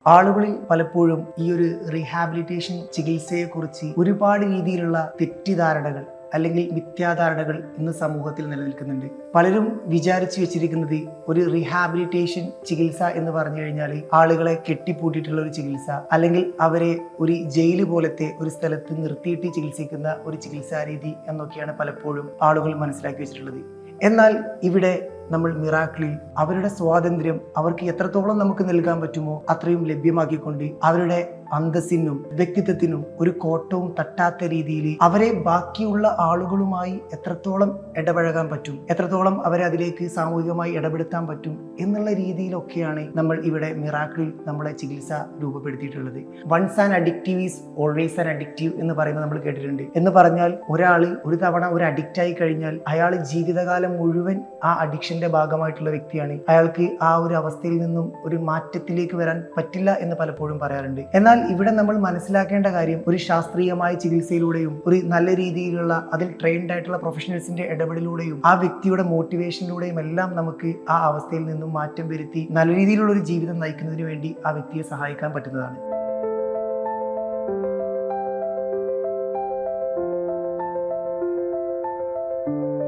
ആളുകളിൽ പലപ്പോഴും ഈ ഒരു റീഹാബിലിറ്റേഷൻ ചികിത്സയെക്കുറിച്ച് ഒരുപാട് രീതിയിലുള്ള തെറ്റിദ്ധാരണകൾ അല്ലെങ്കിൽ മിഥ്യാധാരണകൾ ഇന്ന് സമൂഹത്തിൽ നിലനിൽക്കുന്നുണ്ട്. പലരും വിചാരിച്ചു വെച്ചിരിക്കുന്നത് ഒരു റീഹാബിലിറ്റേഷൻ ചികിത്സ എന്ന് പറഞ്ഞു കഴിഞ്ഞാൽ ആളുകളെ കെട്ടിപ്പൂട്ടിയിട്ടുള്ള ഒരു ചികിത്സ, അല്ലെങ്കിൽ അവരെ ഒരു ജയിൽ പോലത്തെ ഒരു സ്ഥലത്ത് നിർത്തിയിട്ട് ചികിത്സിക്കുന്ന ഒരു ചികിത്സാ രീതി എന്നൊക്കെയാണ് പലപ്പോഴും ആളുകൾ മനസ്സിലാക്കി വെച്ചിട്ടുള്ളത്. എന്നാൽ ഇവിടെ നമ്മൾ മിറാക്കിളിൽ അവരുടെ സ്വാതന്ത്ര്യം അവർക്ക് എത്രത്തോളം നമുക്ക് നൽകാൻ പറ്റുമോ അത്രയും ലഭ്യമാക്കിക്കൊണ്ട് അവരുടെ അന്തസ്സിനും വ്യക്തിത്വത്തിനും ഒരു കോട്ടവും തട്ടാത്ത രീതിയിൽ അവരെ ബാക്കിയുള്ള ആളുകളുമായി എത്രത്തോളം ഇടപഴകാൻ പറ്റും, എത്രത്തോളം അവരെ അതിലേക്ക് സാമൂഹികമായി ഇടപെടുത്താൻ പറ്റും എന്നുള്ള രീതിയിലൊക്കെയാണ് നമ്മൾ ഇവിടെ മിറാക്കിളിൽ നമ്മളെ ചികിത്സ രൂപപ്പെടുത്തിയിട്ടുള്ളത്. Once an addictive is always an addictive എന്ന് പറയുന്നത് നമ്മൾ കേട്ടിട്ടുണ്ട്. എന്ന് പറഞ്ഞാൽ ഒരാൾ ഒരു തവണ ഒരു അഡിക്റ്റ് ആയി കഴിഞ്ഞാൽ അയാൾ ജീവിതകാലം മുഴുവൻ ആ അഡിക്ഷന്റെ ഭാഗമായിട്ടുള്ള വ്യക്തിയാണ്. അയാൾക്ക് ആ ഒരു അവസ്ഥയിൽ നിന്നും ഒരു മാറ്റത്തിലേക്ക് വരാൻ പറ്റില്ല എന്ന് പലപ്പോഴും പറയാറുണ്ട്. എന്നാൽ ഇവിടെ നമ്മൾ മനസ്സിലാക്കേണ്ട കാര്യം, ഒരു ശാസ്ത്രീയമായ ചികിത്സയിലൂടെയും ഒരു നല്ല രീതിയിലുള്ള അതിൽ ട്രെയിൻഡ് ആയിട്ടുള്ള പ്രൊഫഷണൽസിന്റെ ഇടപെടലിലൂടെയും ആ വ്യക്തിയുടെ മോട്ടിവേഷനിലൂടെയും എല്ലാം നമുക്ക് ആ അവസ്ഥയിൽ നിന്നും മാറ്റം വരുത്തി നല്ല രീതിയിലുള്ള ഒരു ജീവിതം നയിക്കുന്നതിന് വേണ്ടി ആ വ്യക്തിയെ സഹായിക്കാൻ പറ്റുന്നതാണ്.